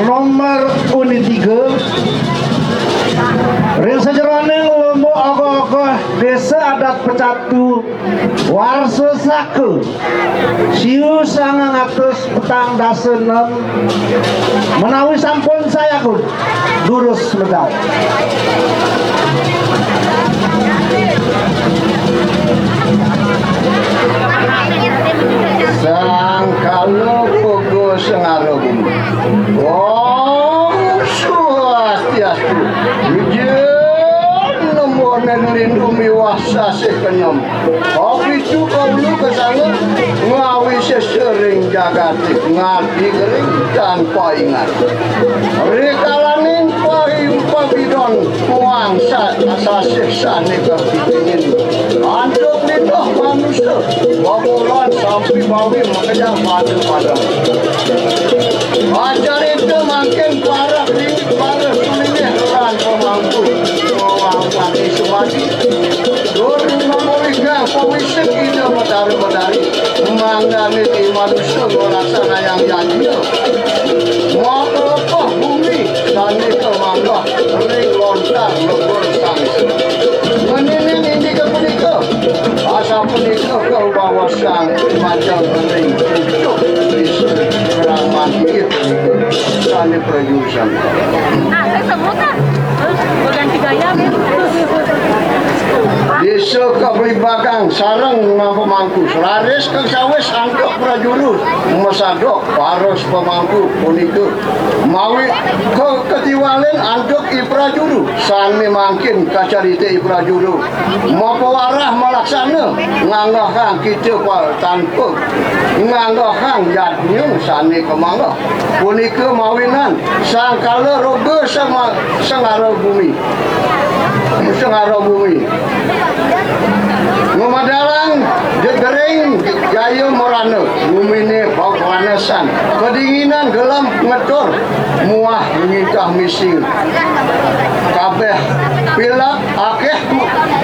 nomor unit 3 ring sajeroning lomba ogoh-ogoh desa adat Pecatu Warso Sake siu 900 petang dasenem menawi sampun saya kun durus medal sang kalau pogo sengaruh swastiastu ujian nomor lindungi wasa sekenyam itu kaulu kesana ngawi sesering jagati ngati kering tanpa ingat rekalanin pabidon kuangsa asa siksa negapingin antuk lindah manusia wabulan sampai bawi mengejar pada ajar itu makin parah ringit parah sulitnya ran pemangku mewangkati semati dorong memulihkan pemisik ini medari menganggami di manusia melaksana yang janji mau kelepah bumi sani kemangga ring lontar lebur sangsi meninin ini ke punika asa punika ke bawah sang macam ring hidup ramah itu sani perjuangan saya semut terus berganti gaya desa kepribagang sarang pemangku laris ke sawis angkok prajurus mesadok paros pemangku punika mawi ke ketiwalen anduk iprajuru sami mangkin kacarite iprajuru mopo warah malaksana nganggah kang kita tanpa nganggah kang jadnyung sani kemangga punika mawinan sangkala roga sama sengara bumi Ngomadalang jegering jaya morane bumine panasan kedinginan gelam ngedor muah ngitah mising kabeh pilak akeh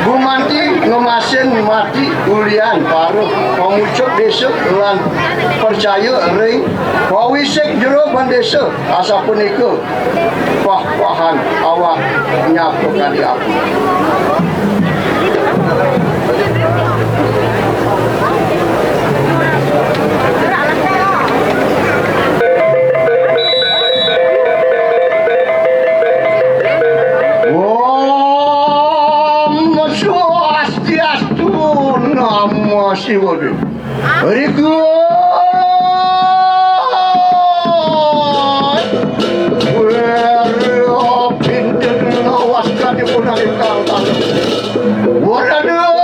gumanti ngemasin mati ulian paruh pemucuk desa lan percaya ring pawisik jero bandesa asa punika pah-pahan awak nyapu kali aku Namo Shivaya. Very good. Where pinted nawaska di punang ikal tanah. Waradan.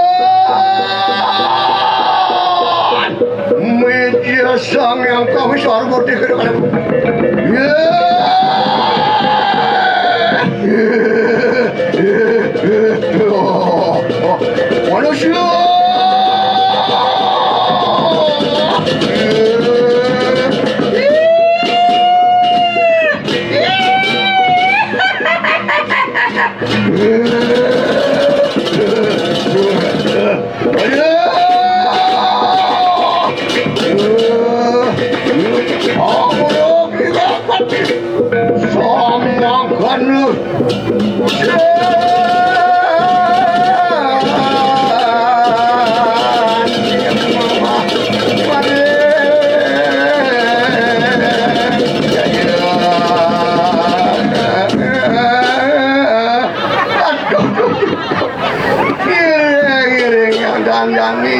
Media sang yang kami sorot di kedepan. Manusia.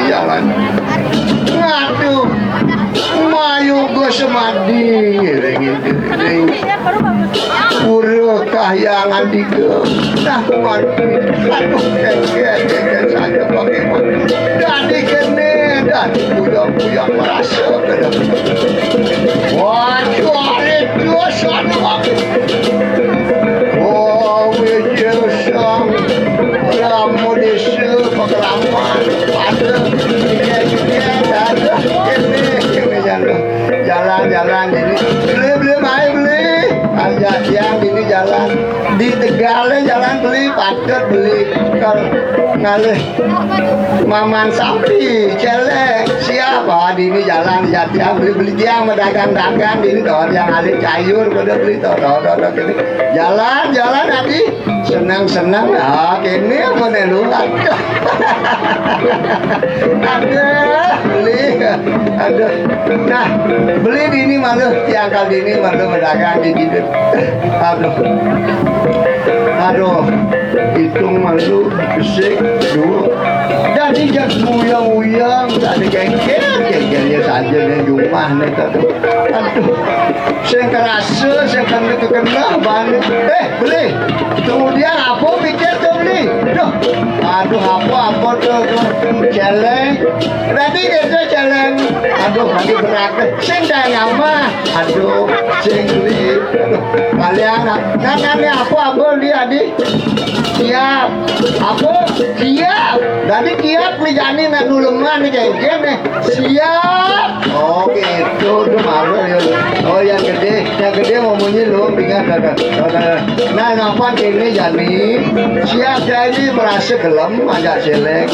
Jalan ngaduh mayu gue semadi ring pura kahyangan diga nah mati aduh kek saja bagaimana jadi kene dan puyang merasa kena wah cuarit dua sana oh wejusang ramu desa pengalaman ada jalan ini beli aja siang ini jalan Gale jalan beli padet beli ngalih maman sapi celek siapa di ini jalan jatian beli tiang dagang di ini doang yang alih sayur pada beli doang gini jalan nanti senang kini apa nih lu ada nah beli di ini malu tiang kali ini malu berdagang di sini aduh hitung malu bisik dulu jadi jak uyang tadi gengger saja nih rumah nih aduh saya kerasa saya kena banget beli kemudian apa pikir tuh beli aduh apa tuh celeng tadi gitu celeng aduh lagi berat saya nyama aduh sing beli kalian nanti apa lihat di siap apa siap tadi siap nih nak nuluman nih kayak gini siap oh gitu tuh malu ya oh yang gede ngomongnya lu tinggal nah nampak ini jadi siap jadi merasa gelem agak selek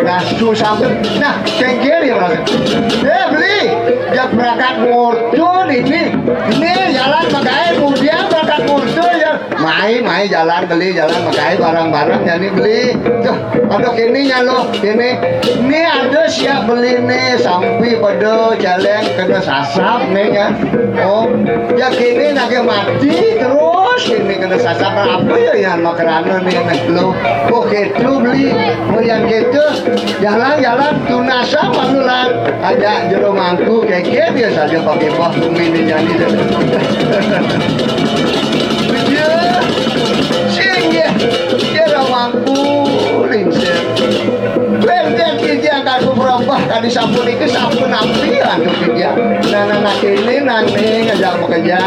nah susah nah kengkir ya merasa beli jak berangkat murtul ini jalan pakai kemudian berangkat murtul ya mai jalan beli jalan pakai barang-barang jadi beli tuh aduh ini nyalo ini ada siap beli nih sampai pada jalan kena sasap nih ya oh ya kini lagi mati terus ini kena sasap apa ya yang makanan nih lo kok gitu beli oh yang gitu jalan tunasa manulan ada jeruk mangku kayak dia saja pakai bawah bumi ini jadi dia ramangku lincir benten dia akan berubah tadi sampun itu sampun nampilan tuh dia nah kini nanti ngajak bekerja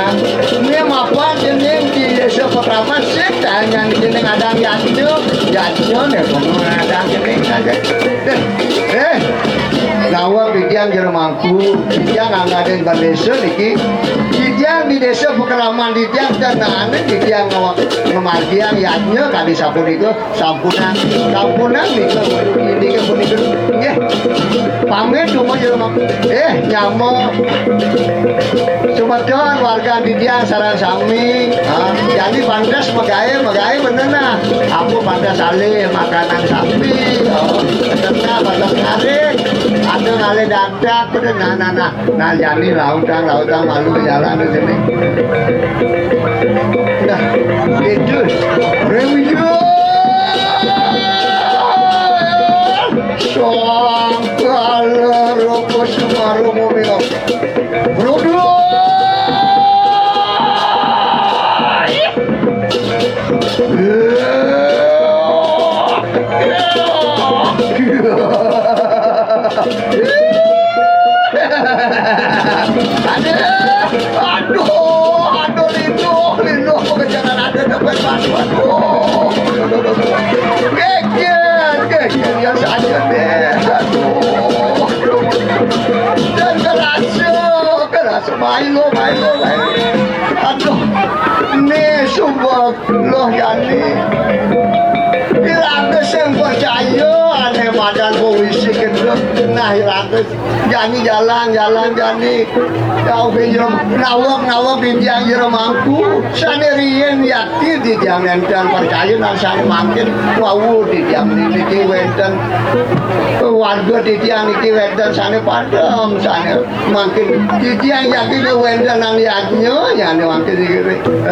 ini maafan jening di desa pertama sih tanya jening ada yatnya nih pengen ada jening aja lawa bidiang jermangku bidiang ngadain bar desa niki bidiang di desa pekraman bidiang dan ane bidiang ngemargiang yatnya kali sampun itu sampunan nih ini ke punika nggih pamit cuma jermangku nyamuk Sumatera warga bidiang sarang sami jadi pantas megai bener nah aku pantas salih makanan sapi bener pantas ngarik ada ngalih dadak bener nah jadi lautang malu jalan di sini nah itu review sangkal rokok sumaru mobil bro aduh lindo pekerjaan ada dapat bantuan geger ya saja deh dan kerasa main lo aduh ini sumpah loh yani Hilanges yang percaya aneh badan polisi gitu nah Hilanges jani jalan jani kau pinjam nawak di tiang jero mangku sanerian yakti di tiang enten percaya nang sang makin wau di tiang niki wenten warga di tiang niki wenten sana padam sana makin di tiang yakti wenten nang yaknya ya makin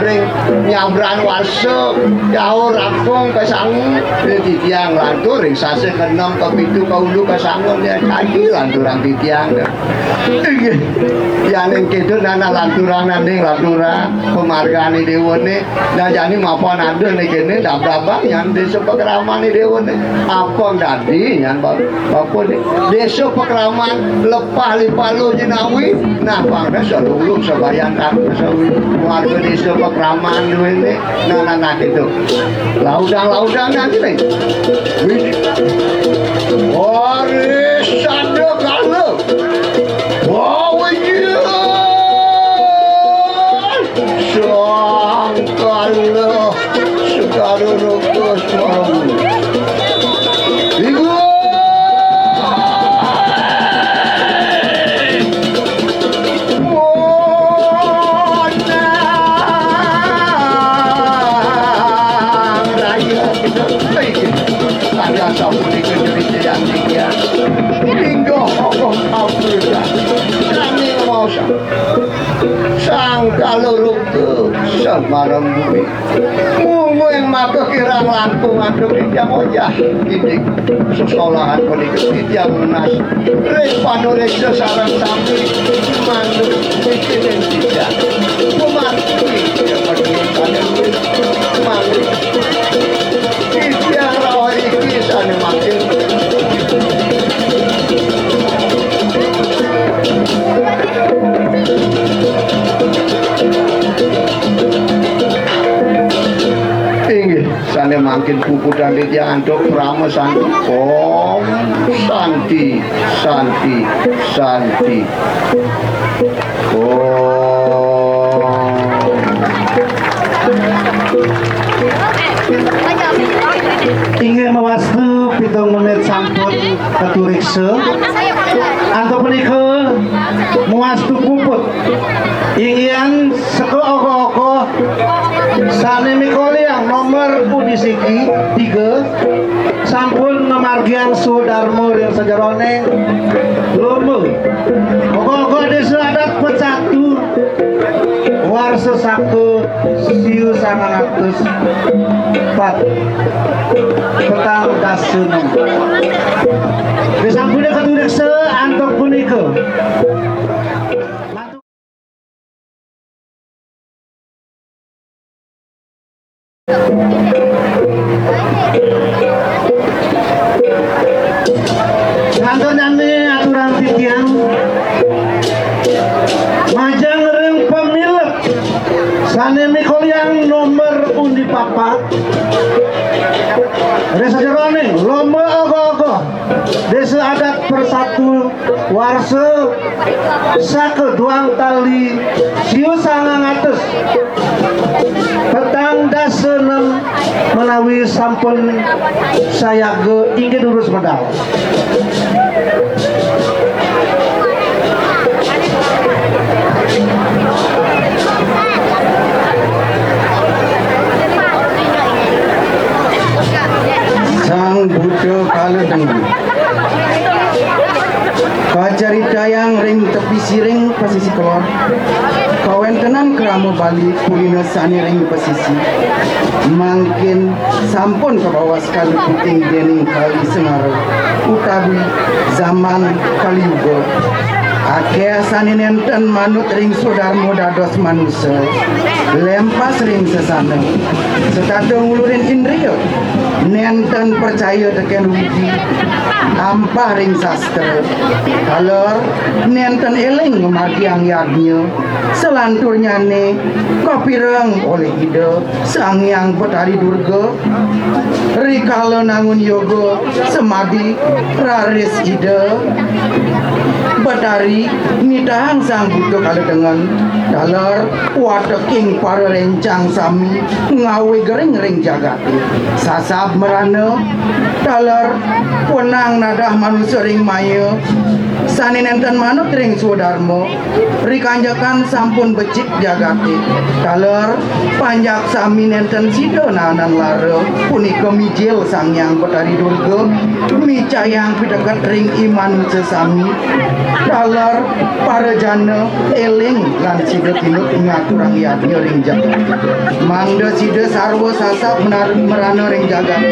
ring nyabran warso jauh rakung ke sangu di tiang lantur ring sase kenom ke pitu ke ulu ke sangu dia kaki lanturan di tiang yang itu nana lanturan pemargaan di dewa nih nah jadi maupun ada nih gini dabang yang desa pekraman di dewa nih apa tadi yang bapak nih desa pekraman lepah lipalu jinawi nah bangda seluruh sebayan warga desa pekraman ini nah gitu laudang nanti nih warisan kalau wow sangkalo karuruktos mau. Iku ada sabun itu cerita yang dia hingga hukum Afrika kami mau sang kaluruk tu semarang bumi mungu yang maka kirang langkung aduk yang ojah ini sekolahan politik yang menas res panorek sesarang sampai mandu bikin tidak mematuhi yang berdiri mandu yang rawat kisah makin tinggi sana makin buku dan dia antuk rama santi om santi santi santi ingin mewastu pitung menit sampun keturikse atau menikah mewastu kumput ingin seko oko-oko sane mikoli yang nomor unisiki 3 sampun memargian sudarmo yang sejarone lomba oko-oko desa adat pecatu warsa satu siu 104 petang dasunem disampune keturikse antuk punika kantor nyanyi aturan titian majang ring pemilik sane mikoliang nomor undi papat desa jerone lomba ogo-ogo desa adat persatu warse sake duang tali siu 900 petang dasenem menawi sampun saya ge ingin urus medal Sang Buddha kala denggu kacarita yang ring tepi siring pesisi kelor kawentenan kerama Bali kulina sani ring pesisi mangkin sampun ke bawah sekali puting dening kali sengara utawi zaman kali yuga akeh sani nenten manut ring sudarmo dados manusia lempas ring sesana setadong ulurin indriya nenten percaya teken widi ampah ring sastra kalor nenten eling margiang yagnya selanturnya ne kopireng oleh ide sang yang petari durga rikala nangun yoga semadi raris ide betari nitahang sang butuh kala dengan dalar wateking para rencang sami ngawe gering ring jagati sasab merana dalar punang nadah manusia ring maya sani nenten manut ring sudarmo rikanjakan sampun becik jagati dalar panjak sami nenten sido nanan lara punika mijil sang yang betari durga micayang pidekat ring iman sesami dalar para jana eling lan sida tinut ngaturang yadnya ring jagat mangda sida sarwa sasab merana ring jagat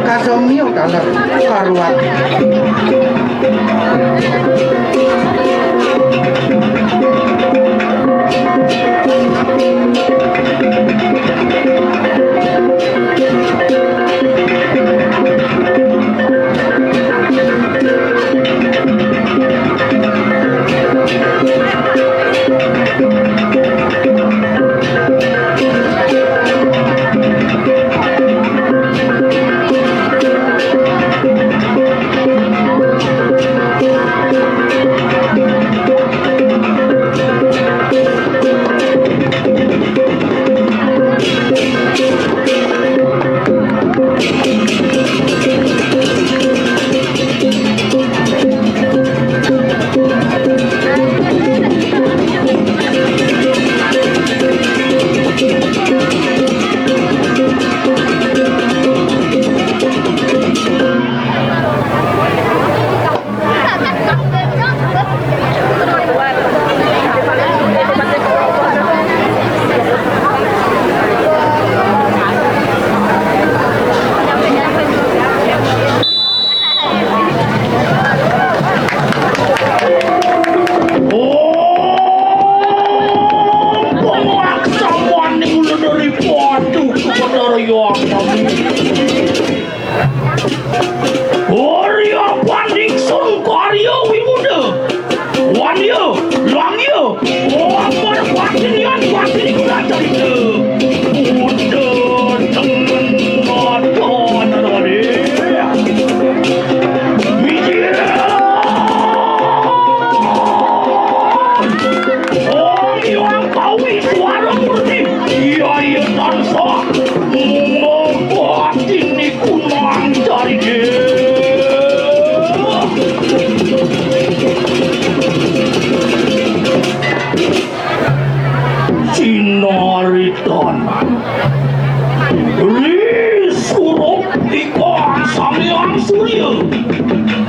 kasomnio dalar karuat yang Orya Panding Sun Karya Wimuda Wanya Langya Wamar Patinian Patini Kuracan itu Muda Dengan Natan Adari Mijira Om yang kawi suara murni Iya tansa Membuat ini kunang dari dia Sinaritan Li surup ikan Samyang Surya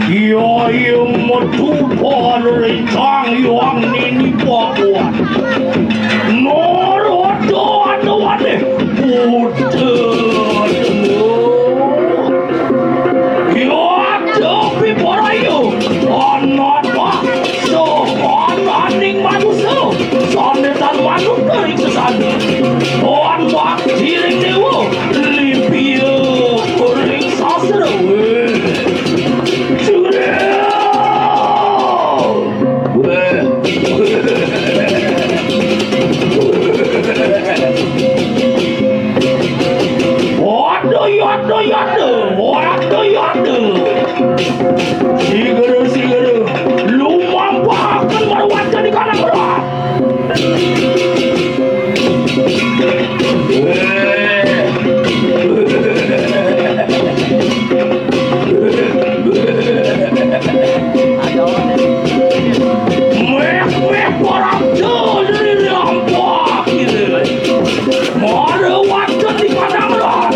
Ia yang metupan rencang yang nini pakuan Norodoan-doan Puter Ia tepi parayu Anak pak Aning manusia Sandetan manuk dari kesana Tuan bak jiring dewa Limpia Kuring sasra Sigara Lu mampu akan merawatkan di kanan berat Meh orang dari rampak gitu merawatkan di kanan berat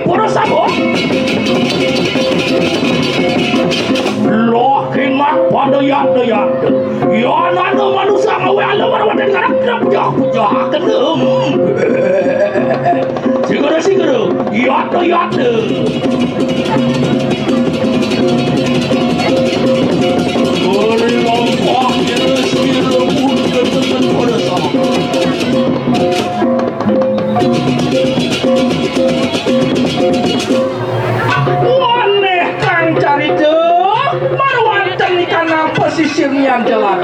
para sabot loh ingat pada yang ya nanda manusia ngawe alam warwat dan karak pujah kendem sigara yada Kori lompak kira-kira muda dengan pada sabot Waneh kang cari dek marwatan ikan pesisirnya jalan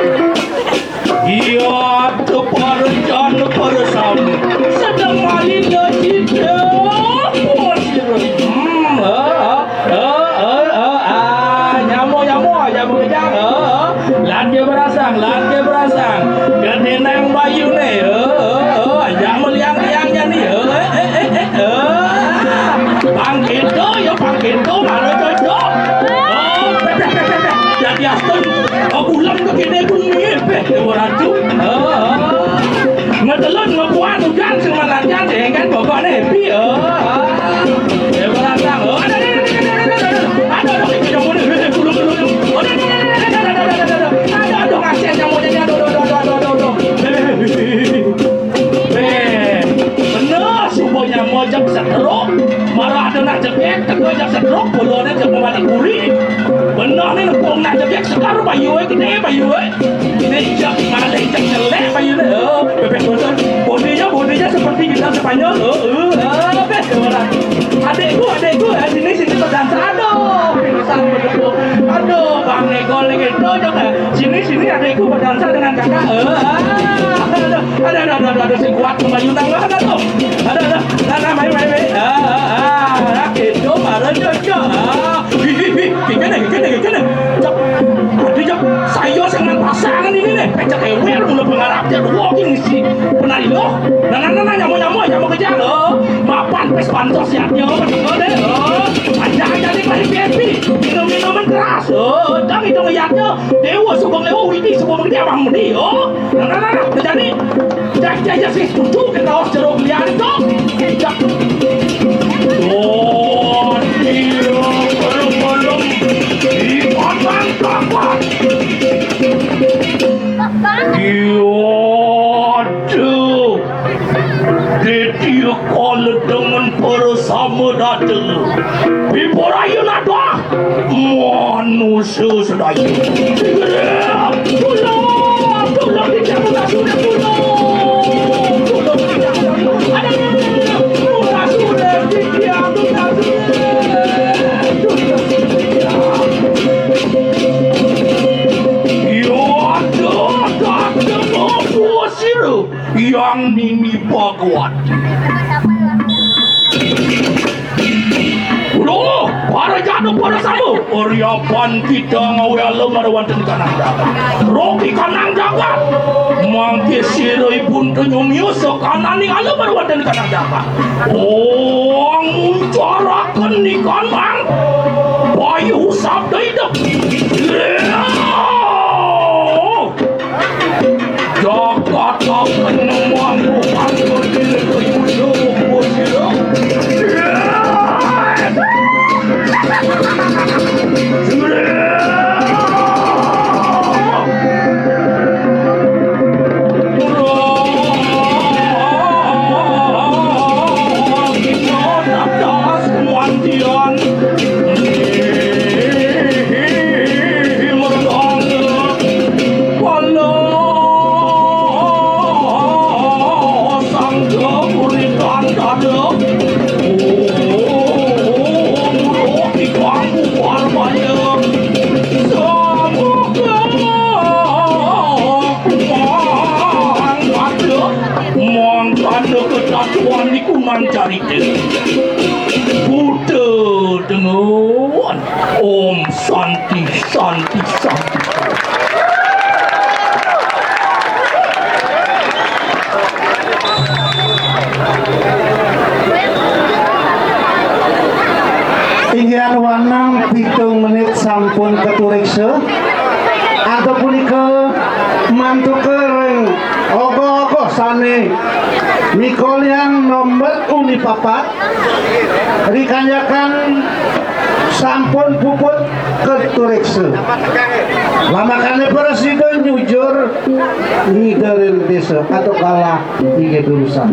Ia teparejan peresam sedang malinda cita Nyamo kejang Lan dia berasang Kedenang bayu ne Nyamo liang-liangnya ni Bangkit tu mana cocok jadi aston ulang ke kene pun ngepeh ke ratu ngetelon ngepuan ujan sing lanjan dengan pokoknya happy berasang ada asen yang modenya bener subuhnya mau jam seteruk marah ada nak jebek tegak jam seteruk bolonnya jam balik kuri bener ni nak nak jebek sekarang bayu gede bayu ini jam mana jam jelek bayu ni bebek bosan bodinya seperti kita Spanyol adekku sini berdansa aduh bang negol gitu jangan sini adekku berdansa dengan kakak ada si kuat kemayunan ada tuh ada main gitu marah cocok gini cok saya sangat pasangan ini nih pecah ewer mulai pengarapnya walking sih penari lo nah nyamuk kejang lo mapan pes pantos siapnya panjang jadi balik happy minum-minuman keras dang itu ngeliatnya dewa subang lewa widi subang gede abang mudi nah jadi jaja sih setuju ke kaos jeruk liar itu belum ikan mantap Aduh, dia kalau dengan bersama datang, bimbora yun ada, manusia. usul sedaya. Tolong tidak mudah sudah tolong tidak mudah. Ada mudah sudah tidak mudah yang Nini Bhagwati. Loh, para jatuh pada samu. Oriapan kita ngawe alam ada wanten kanang dagat. Roki kanang dagat. Mangke siroi pun tenyumius kanani alam ada wanten kanang dagat. Oh, nguncarakan ni kanang. Bayu sabda hidup. Jagat akan memampukan berdiri ke hidup cari Buddha dengan Om Santi Santi Santi. Inggian wanang 7 menit sampun keturikse ataupun ke mantu kering ogo-ogo sane Mikol yang nomor uni papat dikanyakan sampun puput keturikse lamakannya presiden jujur ngiderin desa atau kalah tiga urusan.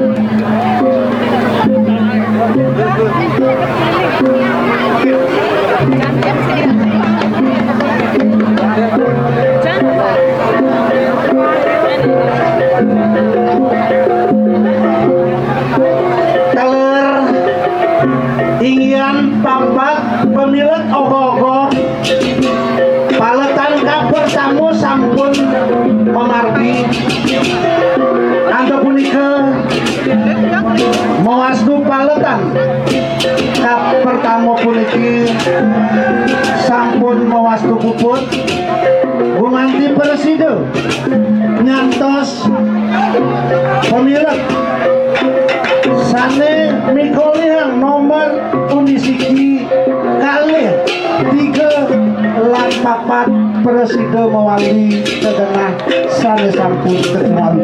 Teler ingin papat pemilik ogoh-ogoh paletan kabar tamu sampun memargi antapun ike mewasdu paletan kap pertama puniki sampun mewasdu puput gumanti presiden nyantos pemilik sane mikoliang nomor unisiki kali 3 lan papat presiden mewali ke tengah sane sampun kecuali